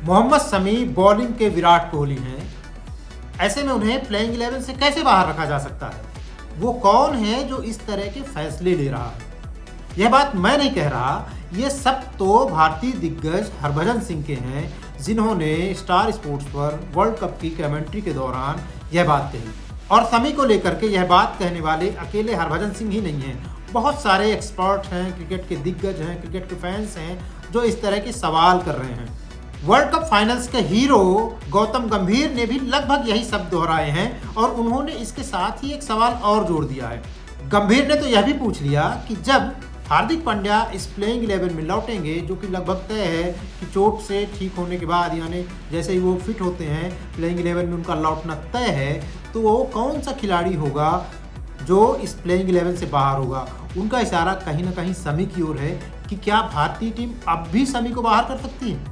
Mohammed Shami bowling के विराट कोहली हैं। ऐसे में उन्हें प्लेइंग 11 से कैसे बाहर रखा जा सकता है? वो कौन है जो इस तरह के फैसले ले रहा है? यह बात मैं नहीं कह रहा, ये सब तो भारतीय दिग्गज हरभजन सिंह के हैं, जिन्होंने स्टार स्पोर्ट्स पर वर्ल्ड कप की कमेंट्री के दौरान यह बात कही। और शमी को लेकर के यह बात कहने वाले अकेले हरभजन सिंह ही नहीं हैं, बहुत सारे एक्सपर्ट हैं, क्रिकेट के दिग्गज हैं, क्रिकेट के फैंस हैं जो इस तरह के सवाल कर रहे हैं। वर्ल्ड कप फाइनल्स के हीरो गौतम गंभीर ने भी लगभग यही शब्द दोहराए हैं और उन्होंने इसके साथ ही एक सवाल और जोड़ दिया है। गंभीर ने तो यह भी पूछ लिया कि जब हार्दिक पांड्या इस प्लेइंग 11 में लौटेंगे, जो कि लगभग तय है कि चोट से ठीक होने के बाद, यानी जैसे ही वो फिट होते हैं प्लेइंग 11 में उनका लौटना तय है, तो वो कौन सा खिलाड़ी होगा जो इस प्लेइंग 11 से बाहर होगा? उनका इशारा कहीं ना कहीं शमी की ओर है कि क्या भारतीय टीम अब भी शमी को बाहर कर सकती है?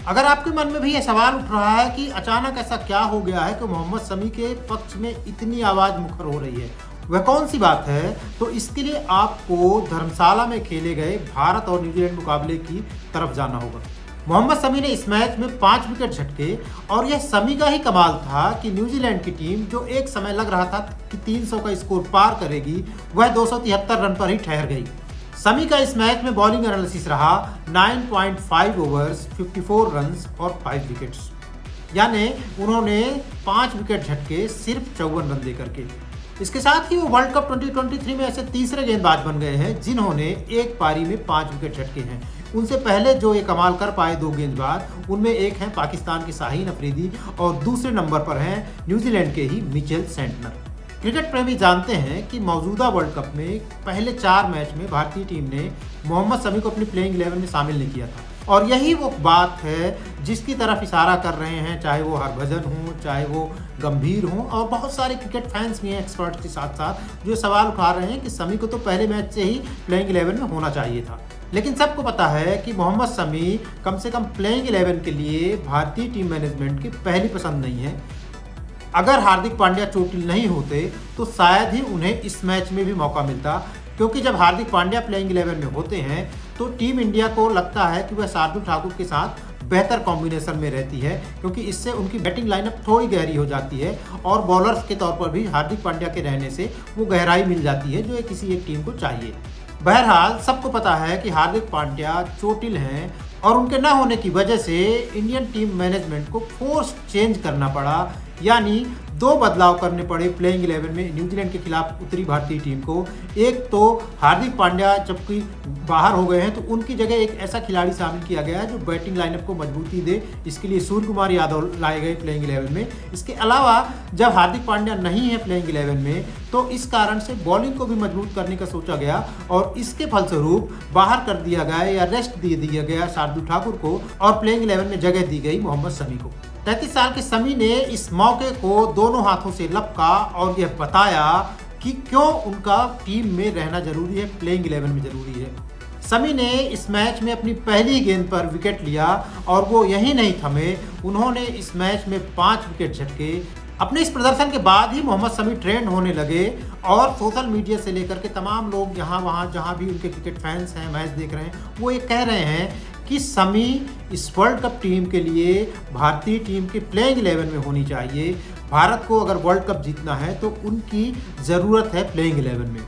अगर आपके मन में भी यह सवाल उठ रहा है कि अचानक ऐसा क्या हो गया है कि मोहम्मद शमी के पक्ष में इतनी आवाज़ मुखर हो रही है, वह कौन सी बात है, तो इसके लिए आपको धर्मशाला में खेले गए भारत और न्यूजीलैंड मुकाबले की तरफ जाना होगा। मोहम्मद शमी ने इस मैच में 5 विकेट झटके और यह शमी का ही कमाल था कि न्यूजीलैंड की टीम, जो एक समय लग रहा था कि 300 का स्कोर पार करेगी, वह 273 रन पर ही ठहर गई। शमी का इस मैच में बॉलिंग एनालिसिस रहा 9.5 ओवर्स, 54 रन्स और 5 विकेट्स, यानी उन्होंने 5 विकेट झटके सिर्फ 54 रन देकर के। इसके साथ ही वो वर्ल्ड कप 2023 में ऐसे तीसरे गेंदबाज बन गए हैं जिन्होंने एक पारी में 5 विकेट झटके हैं। उनसे पहले जो ये कमाल कर पाए 2 गेंदबाज, उनमें एक हैं पाकिस्तान के शाहीन अफरीदी और दूसरे नंबर पर हैं न्यूजीलैंड के ही मिचेल सेंटनर। क्रिकेट प्रेमी जानते हैं कि मौजूदा वर्ल्ड कप में पहले 4 मैच में भारतीय टीम ने मोहम्मद शमी को अपनी प्लेइंग 11 में शामिल नहीं किया था, और यही वो बात है जिसकी तरफ इशारा कर रहे हैं, चाहे वो हरभजन हो, चाहे वो गंभीर हो, और बहुत सारे क्रिकेट फैंस भी हैं एक्सपर्ट के साथ साथ जो सवाल उठा रहे हैं कि शमी को तो पहले मैच से ही प्लेइंग 11 में होना चाहिए था। लेकिन सबको पता है कि मोहम्मद शमी कम से कम प्लेइंग 11 के लिए भारतीय टीम मैनेजमेंट की पहली पसंद नहीं है। अगर हार्दिक पांड्या चोटिल नहीं होते तो शायद ही उन्हें इस मैच में भी मौका मिलता, क्योंकि जब हार्दिक पांड्या प्लेइंग 11 में होते हैं तो टीम इंडिया को लगता है कि वह शार्दुल ठाकुर के साथ बेहतर कॉम्बिनेशन में रहती है, क्योंकि इससे उनकी बैटिंग लाइनअप थोड़ी गहरी हो जाती है और बॉलर्स के तौर पर भी हार्दिक पांड्या के रहने से वो गहराई मिल जाती है जो किसी एक टीम को चाहिए। बहरहाल सबको पता है कि हार्दिक पांड्या चोटिल हैं और उनके न होने की वजह से इंडियन टीम मैनेजमेंट को फोर्स चेंज करना पड़ा, यानी 2 बदलाव करने पड़े प्लेइंग 11 में न्यूजीलैंड के खिलाफ उतरी भारतीय टीम को। एक तो हार्दिक पांड्या जबकि बाहर हो गए हैं तो उनकी जगह एक ऐसा खिलाड़ी शामिल किया गया है जो बैटिंग लाइनअप को मजबूती दे, इसके लिए सूर्य कुमार यादव लाए गए प्लेइंग 11 में। इसके अलावा जब हार्दिक पांड्या नहीं है प्लेइंग 11 में तो इस कारण से बॉलिंग को भी मजबूत करने का सोचा गया और इसके फलस्वरूप बाहर कर दिया गया या रेस्ट दे दिया गया शार्दुल ठाकुर को और प्लेइंग 11 में जगह दी गई मोहम्मद शमी को। 33 साल के शमी ने इस मौके को दोनों हाथों से लपका और यह बताया कि क्यों उनका टीम में रहना जरूरी है, प्लेइंग 11 में जरूरी है। शमी ने इस मैच में अपनी पहली गेंद पर विकेट लिया और वो यही नहीं थमे, उन्होंने इस मैच में 5 विकेट झटके। अपने इस प्रदर्शन के बाद ही मोहम्मद शमी ट्रेंड होने लगे और सोशल मीडिया से लेकर के तमाम लोग यहाँ वहाँ जहाँ भी उनके क्रिकेट फैंस हैं, मैच देख रहे हैं, वो ये कह रहे हैं कि शमी इस वर्ल्ड कप टीम के लिए भारतीय टीम के प्लेइंग 11 में होनी चाहिए। भारत को अगर वर्ल्ड कप जीतना है तो उनकी ज़रूरत है प्लेइंग 11 में।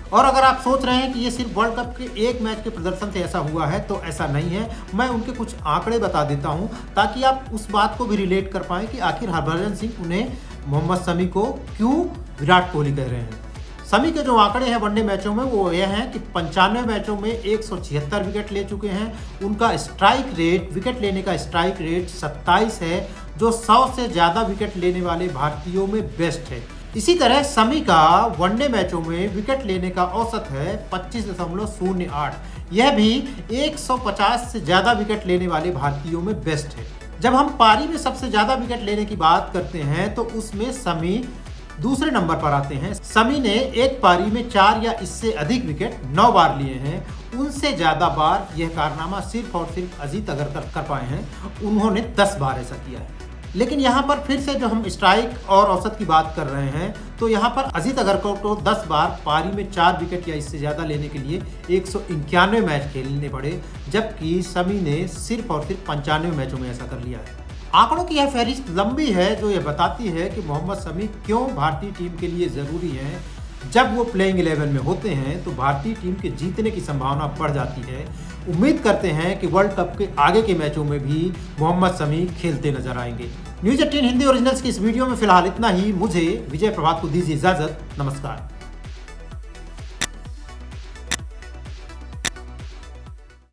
और अगर आप सोच रहे हैं कि ये सिर्फ वर्ल्ड कप के एक मैच के प्रदर्शन से ऐसा हुआ है, तो ऐसा नहीं है। मैं उनके कुछ आंकड़े बता देता हूं ताकि आप उस बात को भी रिलेट कर पाएं कि आखिर हरभजन सिंह उन्हें मोहम्मद शमी को क्यों विराट कोहली कह रहे हैं। शमी के जो आंकड़े हैं वनडे मैचों में वो यह हैं कि 95 मैचों में 176 विकेट ले चुके हैं। उनका स्ट्राइक रेट, विकेट लेने का स्ट्राइक रेट 27 है, जो 100 से ज़्यादा विकेट लेने वाले भारतीयों में बेस्ट है। इसी तरह शमी का वनडे मैचों में विकेट लेने का औसत है 25.08, यह भी 150 से ज़्यादा विकेट लेने वाले भारतीयों में बेस्ट है। जब हम पारी में सबसे ज़्यादा विकेट लेने की बात करते हैं तो उसमें शमी दूसरे नंबर पर आते हैं। शमी ने एक पारी में 4 या इससे अधिक विकेट 9 बार लिए हैं। उनसे ज़्यादा बार यह कारनामा सिर्फ और सिर्फ अजीत अगर कर पाए हैं, उन्होंने 10 बार ऐसा किया है। लेकिन यहाँ पर फिर से जो हम स्ट्राइक और औसत की बात कर रहे हैं तो यहाँ पर अजीत अगरकर को 10 बार पारी में 4 विकेट या इससे ज़्यादा लेने के लिए 191 मैच खेलने पड़े, जबकि शमी ने सिर्फ और सिर्फ 95 मैचों में ऐसा कर लिया है। आंकड़ों की यह फहरिस्त लंबी है जो यह बताती है कि मोहम्मद शमी क्यों भारतीय टीम के लिए ज़रूरी हैं। जब वो प्लेइंग 11 में होते हैं तो भारतीय टीम के जीतने की संभावना बढ़ जाती है। उम्मीद करते हैं कि वर्ल्ड कप के आगे के मैचों में भी मोहम्मद शमी खेलते नजर आएंगे। न्यूज़ 18 हिंदी ओरिजिनल्स की इस वीडियो में फिलहाल इतना ही। मुझे विजय प्रभात को दीजिए इजाजत। नमस्कार।